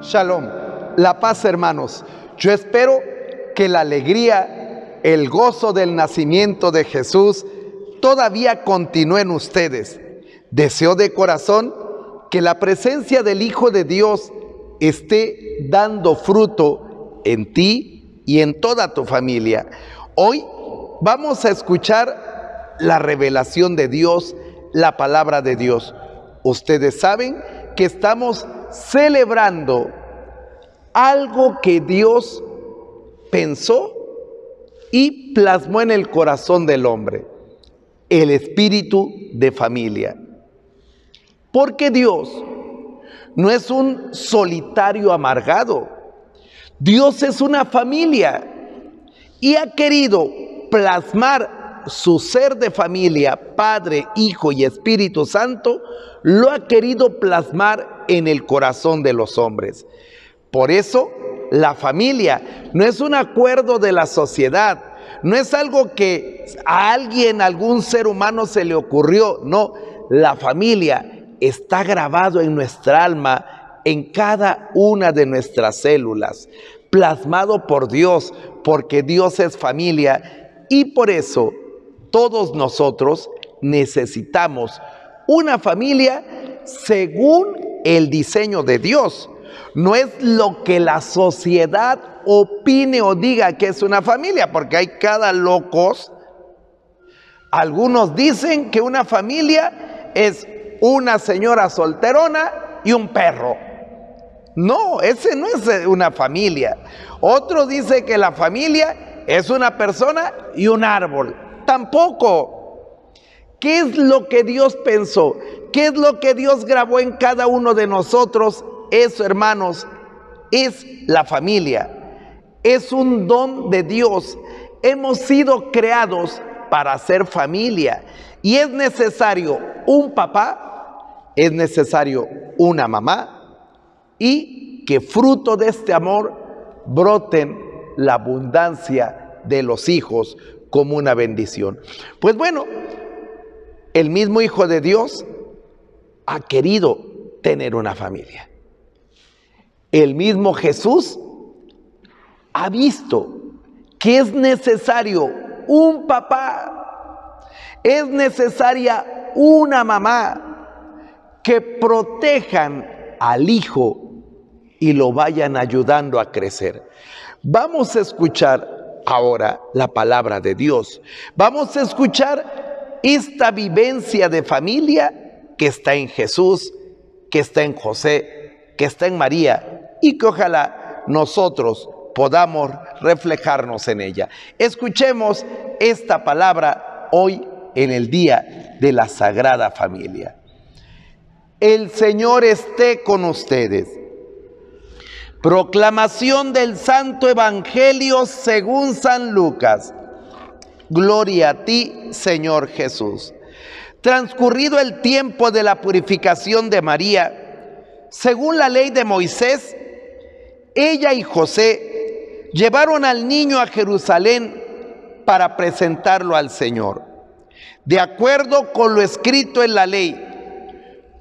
Shalom, la paz, hermanos. Yo espero que la alegría, el gozo del nacimiento de Jesús todavía continúe en ustedes. Deseo de corazón que la presencia del Hijo de Dios esté dando fruto en ti y en toda tu familia. Hoy vamos a escuchar la revelación de Dios, la palabra de Dios. Ustedes saben que estamos celebrando algo que Dios pensó y plasmó en el corazón del hombre, el espíritu de familia. Porque Dios no es un solitario amargado, Dios es una familia y ha querido plasmar su ser de familia, Padre, Hijo y Espíritu Santo, lo ha querido plasmar en el corazón de los hombres. Por eso, la familia no es un acuerdo de la sociedad, no es algo que a alguien, a algún ser humano se le ocurrió, no, la familia está grabado en nuestra alma, en cada una de nuestras células, plasmado por Dios, porque Dios es familia y por eso todos nosotros necesitamos una familia según el diseño de Dios. No es lo que la sociedad opine o diga que es una familia, porque hay cada locos. Algunos dicen que una familia es una señora solterona y un perro. No, ese no es una familia. Otro dice que la familia es una persona y un árbol. Tampoco. ¿Qué es lo que Dios pensó? ¿Qué es lo que Dios grabó en cada uno de nosotros? Eso, hermanos, es la familia. Es un don de Dios. Hemos sido creados para ser familia. Y es necesario un papá, es necesario una mamá, y que fruto de este amor broten la abundancia de los hijos como una bendición. Pues bueno, el mismo Hijo de Dios ha querido tener una familia. El mismo Jesús ha visto que es necesario un papá, es necesaria una mamá que protejan al hijo y lo vayan ayudando a crecer. Vamos a escuchar ahora la palabra de Dios. Vamos a escuchar esta vivencia de familia que está en Jesús, que está en José, que está en María, y que ojalá nosotros podamos reflejarnos en ella. Escuchemos esta palabra hoy en el día de la Sagrada Familia. El Señor esté con ustedes. Proclamación del Santo Evangelio según San Lucas. Gloria a ti, Señor Jesús. Transcurrido el tiempo de la purificación de María, según la ley de Moisés, ella y José llevaron al niño a Jerusalén para presentarlo al Señor. De acuerdo con lo escrito en la ley,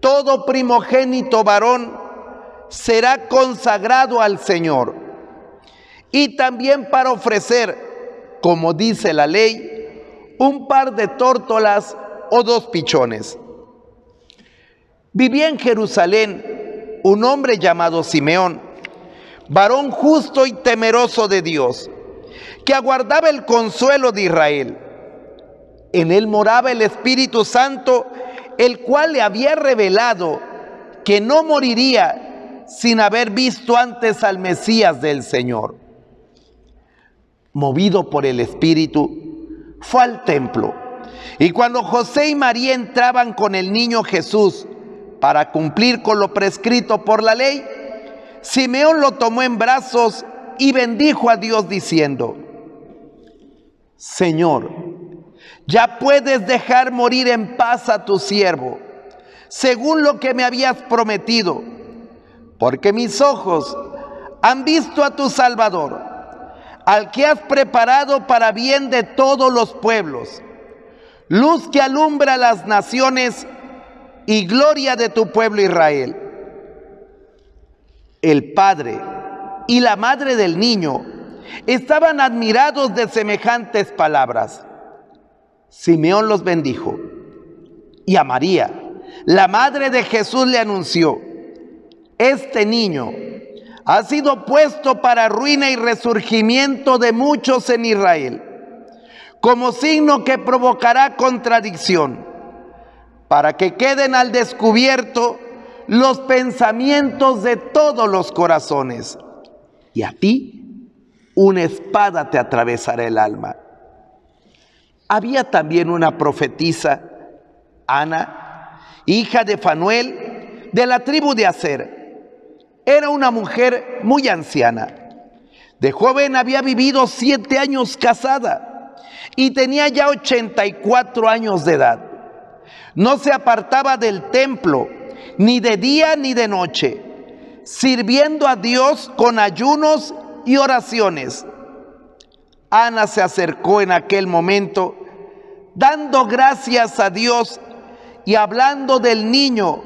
todo primogénito varón será consagrado al Señor. Y también para ofrecer, como dice la ley, un par de tórtolas o 2 pichones. Vivía en Jerusalén un hombre llamado Simeón, varón justo y temeroso de Dios, que aguardaba el consuelo de Israel. En él moraba el Espíritu Santo, el cual le había revelado que no moriría sin haber visto antes al Mesías del Señor. Movido por el Espíritu, fue al templo. Y cuando José y María entraban con el niño Jesús para cumplir con lo prescrito por la ley, Simeón lo tomó en brazos y bendijo a Dios diciendo: Señor, ya puedes dejar morir en paz a tu siervo, según lo que me habías prometido, porque mis ojos han visto a tu Salvador, al que has preparado para bien de todos los pueblos, luz que alumbra a las naciones y gloria de tu pueblo Israel. El padre y la madre del niño estaban admirados de semejantes palabras. Simeón los bendijo y a María, la madre de Jesús, le anunció: este niño ha sido puesto para ruina y resurgimiento de muchos en Israel, como signo que provocará contradicción, para que queden al descubierto los pensamientos de todos los corazones. Y a ti una espada te atravesará el alma. Había también una profetisa, Ana, hija de Fanuel, de la tribu de Aser. Era una mujer muy anciana. De joven había vivido 7 años casada y tenía ya 84 años de edad. No se apartaba del templo, ni de día ni de noche, sirviendo a Dios con ayunos y oraciones. Ana se acercó en aquel momento, dando gracias a Dios y hablando del niño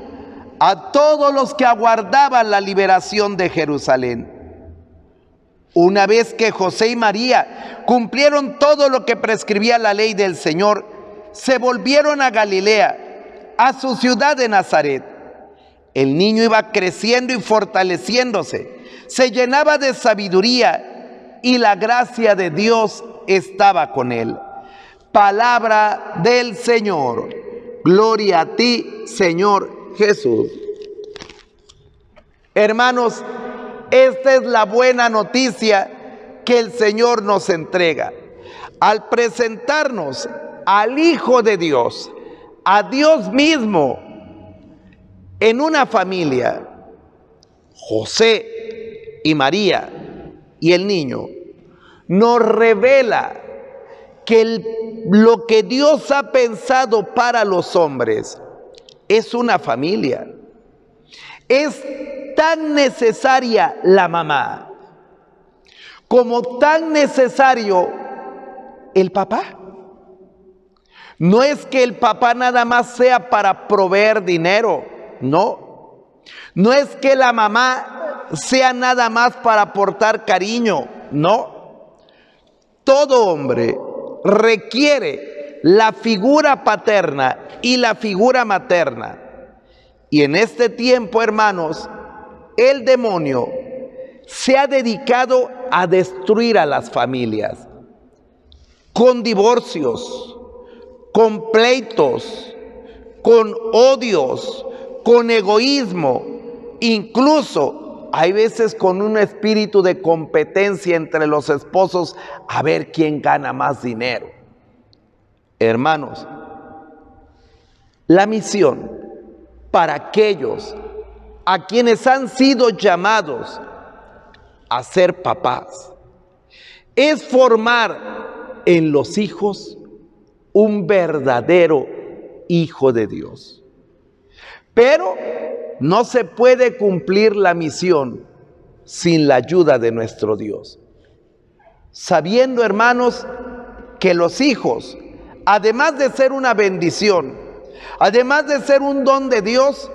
a todos los que aguardaban la liberación de Jerusalén. Una vez que José y María cumplieron todo lo que prescribía la ley del Señor, se volvieron a Galilea, a su ciudad de Nazaret. El niño iba creciendo y fortaleciéndose, se llenaba de sabiduría y la gracia de Dios estaba con él. Palabra del Señor. Gloria a ti, Señor Jesús. Hermanos, esta es la buena noticia que el Señor nos entrega al presentarnos al Hijo de Dios, a Dios mismo, en una familia. José y María y el niño nos revela que lo que Dios ha pensado para los hombres es una familia. Es tan necesaria la mamá como tan necesario el papá. No es que el papá nada más sea para proveer dinero, no. No es que la mamá sea nada más para aportar cariño, no. Todo hombre requiere la figura paterna y la figura materna. Y en este tiempo, hermanos, el demonio se ha dedicado a destruir a las familias con divorcios, con pleitos, con odios, con egoísmo, incluso hay veces con un espíritu de competencia entre los esposos a ver quién gana más dinero. Hermanos, la misión para aquellos a quienes han sido llamados a ser papás es formar en los hijos un verdadero hijo de Dios. Pero no se puede cumplir la misión sin la ayuda de nuestro Dios. Sabiendo, hermanos, que los hijos, además de ser una bendición, además de ser un don de Dios,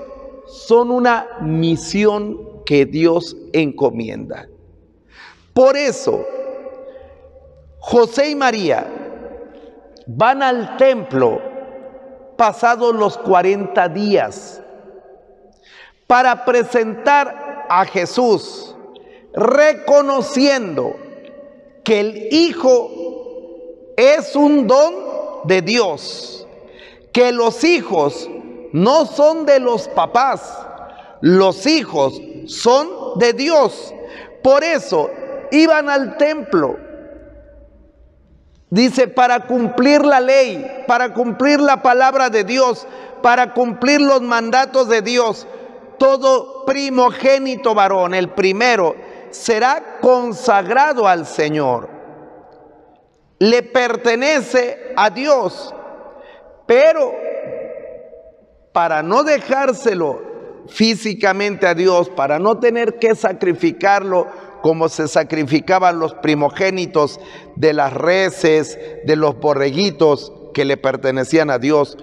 son una misión que Dios encomienda. Por eso, José y María van al templo pasados los 40 días para presentar a Jesús, reconociendo que el Hijo es un don de Dios, que los hijos no son de los papás, los hijos son de Dios. Por eso iban al templo. Dice, para cumplir la ley, para cumplir la palabra de Dios, para cumplir los mandatos de Dios. Todo primogénito varón, el primero, será consagrado al Señor. Le pertenece a Dios, pero para no dejárselo físicamente a Dios, para no tener que sacrificarlo como se sacrificaban los primogénitos de las reses, de los borreguitos que le pertenecían a Dios,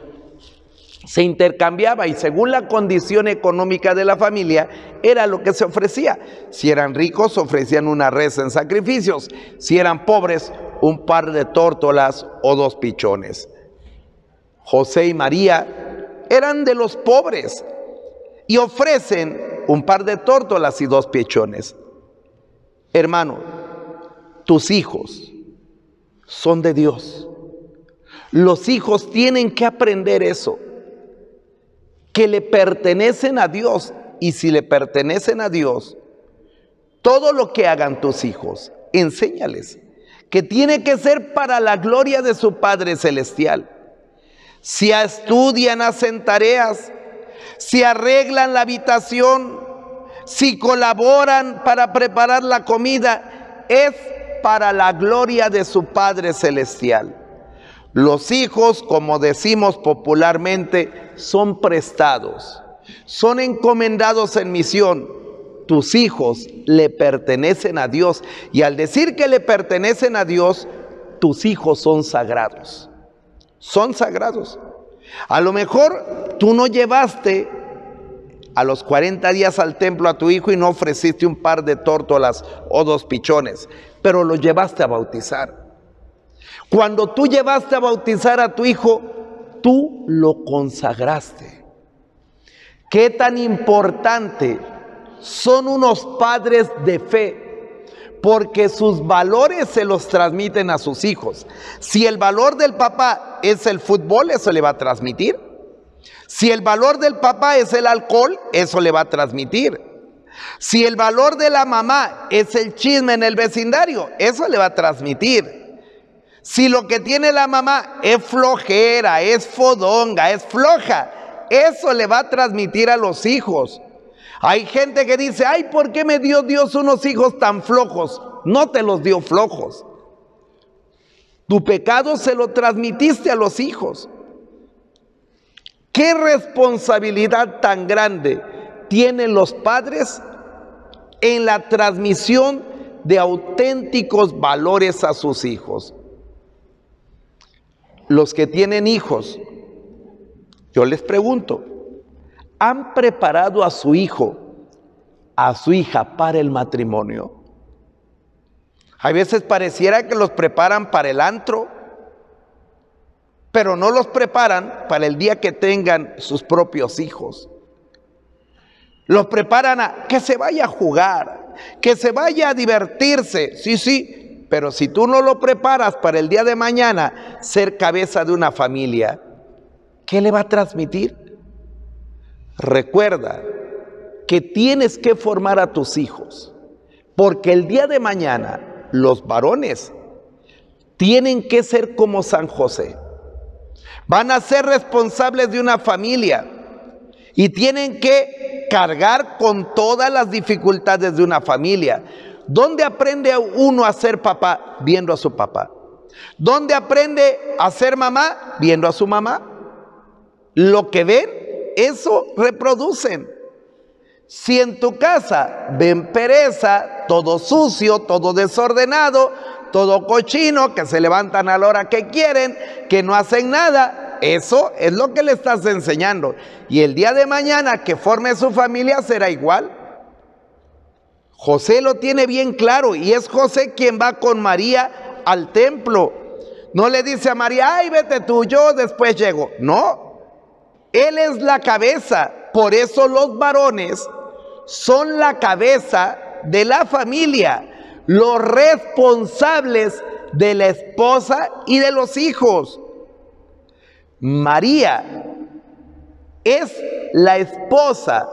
Se intercambiaba y según la condición económica de la familia era lo que se ofrecía. Si eran ricos ofrecían una res en sacrificios, si eran pobres un par de tórtolas o 2 pichones. José y María eran de los pobres y ofrecen un par de tórtolas y 2 pichones. Hermano, tus hijos son de Dios. Los hijos tienen que aprender eso, que le pertenecen a Dios, y si le pertenecen a Dios, todo lo que hagan tus hijos, enséñales que tiene que ser para la gloria de su Padre Celestial. Si estudian, hacen tareas, si arreglan la habitación, si colaboran para preparar la comida, es para la gloria de su Padre Celestial. Los hijos, como decimos popularmente, son prestados, son encomendados en misión. Tus hijos le pertenecen a Dios, y al decir que le pertenecen a Dios, tus hijos son sagrados. Son sagrados. A lo mejor tú no llevaste a los 40 días al templo a tu hijo y no ofreciste un par de tórtolas o 2 pichones, pero lo llevaste a bautizar. Cuando tú llevaste a bautizar a tu hijo, tú lo consagraste. ¿Qué tan importante son unos padres de fe? Porque sus valores se los transmiten a sus hijos. Si el valor del papá es el fútbol, eso le va a transmitir. Si el valor del papá es el alcohol, eso le va a transmitir. Si el valor de la mamá es el chisme en el vecindario, eso le va a transmitir. Si lo que tiene la mamá es flojera, es fodonga, es floja, eso le va a transmitir a los hijos. Hay gente que dice, ay, ¿por qué me dio Dios unos hijos tan flojos? No te los dio flojos. Tu pecado se lo transmitiste a los hijos. ¿Qué responsabilidad tan grande tienen los padres en la transmisión de auténticos valores a sus hijos? Los que tienen hijos, yo les pregunto, ¿han preparado a su hijo, a su hija para el matrimonio? A veces pareciera que los preparan para el antro, pero no los preparan para el día que tengan sus propios hijos. Los preparan a que se vaya a jugar, que se vaya a divertirse, sí, pero si tú no lo preparas para el día de mañana ser cabeza de una familia, ¿qué le va a transmitir? Recuerda que tienes que formar a tus hijos, porque el día de mañana los varones tienen que ser como San José. Van a ser responsables de una familia y tienen que cargar con todas las dificultades de una familia. ¿Dónde aprende uno a ser papá? Viendo a su papá. ¿Dónde aprende a ser mamá? Viendo a su mamá. Lo que ven, eso reproducen. Si en tu casa ven pereza, todo sucio, todo desordenado, todo cochino, que se levantan a la hora que quieren, que no hacen nada, eso es lo que le estás enseñando. Y el día de mañana que forme su familia será igual. José lo tiene bien claro, y es José quien va con María al templo. No le dice a María, ay, vete tú, yo después llego. No, él es la cabeza. Por eso los varones son la cabeza de la familia, los responsables de la esposa y de los hijos. María es la esposa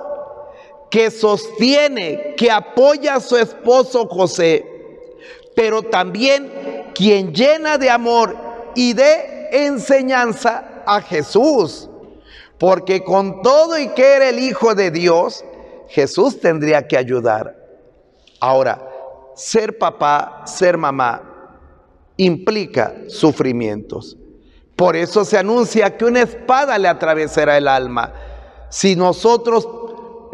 que sostiene, que apoya a su esposo José, pero también quien llena de amor y de enseñanza a Jesús, porque con todo y que era el Hijo de Dios, Jesús tendría que ayudar. Ahora, ser papá, ser mamá, implica sufrimientos. Por eso se anuncia que una espada le atravesará el alma. Si nosotros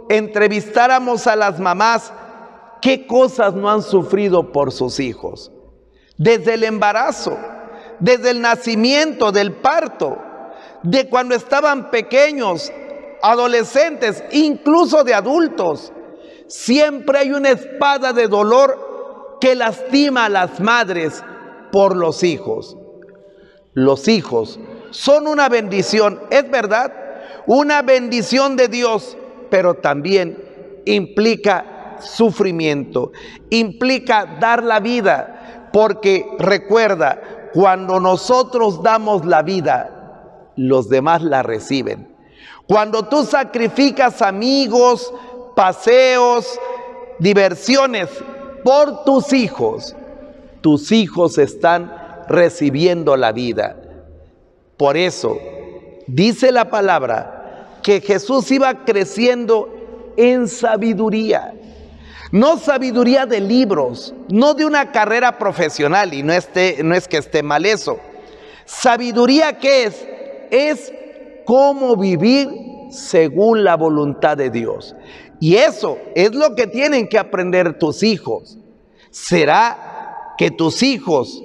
entrevistáramos a las mamás, ¿qué cosas no han sufrido por sus hijos? Desde el embarazo, desde el nacimiento, del parto, de cuando estaban pequeños, adolescentes, incluso de adultos. Siempre hay una espada de dolor que lastima a las madres por los hijos. Los hijos son una bendición, es verdad, una bendición de Dios, pero también implica sufrimiento, implica dar la vida, porque recuerda, cuando nosotros damos la vida, los demás la reciben. Cuando tú sacrificas amigos, paseos, diversiones por tus hijos están recibiendo la vida. Por eso dice la palabra que Jesús iba creciendo en sabiduría. No sabiduría de libros, no de una carrera profesional, y no es que esté mal eso. Sabiduría, ¿qué es? Es cómo vivir según la voluntad de Dios. Y eso es lo que tienen que aprender tus hijos. ¿Será que tus hijos,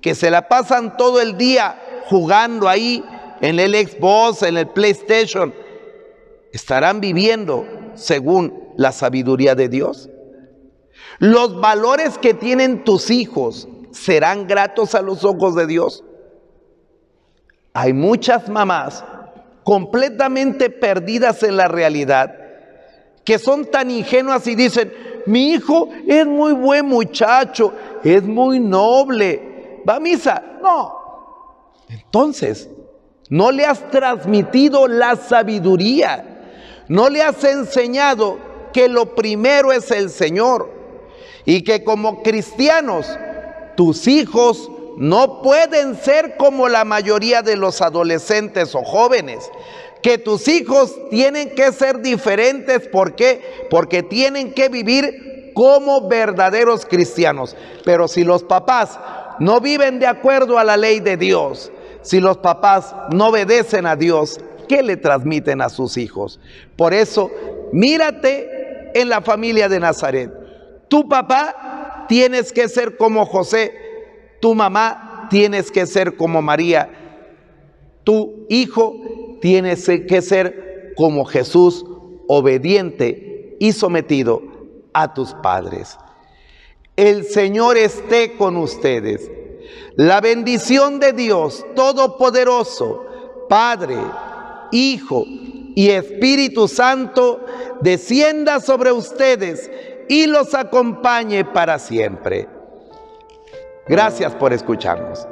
que se la pasan todo el día jugando ahí en el Xbox, en el PlayStation, estarán viviendo según la sabiduría de Dios? ¿Los valores que tienen tus hijos serán gratos a los ojos de Dios? Hay muchas mamás completamente perdidas en la realidad, que son tan ingenuas y dicen: mi hijo es muy buen muchacho, es muy noble, va a misa. No, entonces no le has transmitido la sabiduría, no le has enseñado que lo primero es el Señor, y que como cristianos tus hijos no pueden ser como la mayoría de los adolescentes o jóvenes, que tus hijos tienen que ser diferentes. ¿Por qué? Porque tienen que vivir como verdaderos cristianos. Pero si los papás no viven de acuerdo a la ley de Dios, si los papás no obedecen a Dios, ¿qué le transmiten a sus hijos? Por eso, mírate en la familia de Nazaret. Tu papá tienes que ser como José, tu mamá tienes que ser como María, tu hijo tienes que ser como Jesús, obediente y sometido a tus padres. El Señor esté con ustedes. La bendición de Dios Todopoderoso, Padre, Hijo y Espíritu Santo, descienda sobre ustedes y los acompañe para siempre. Gracias por escucharnos.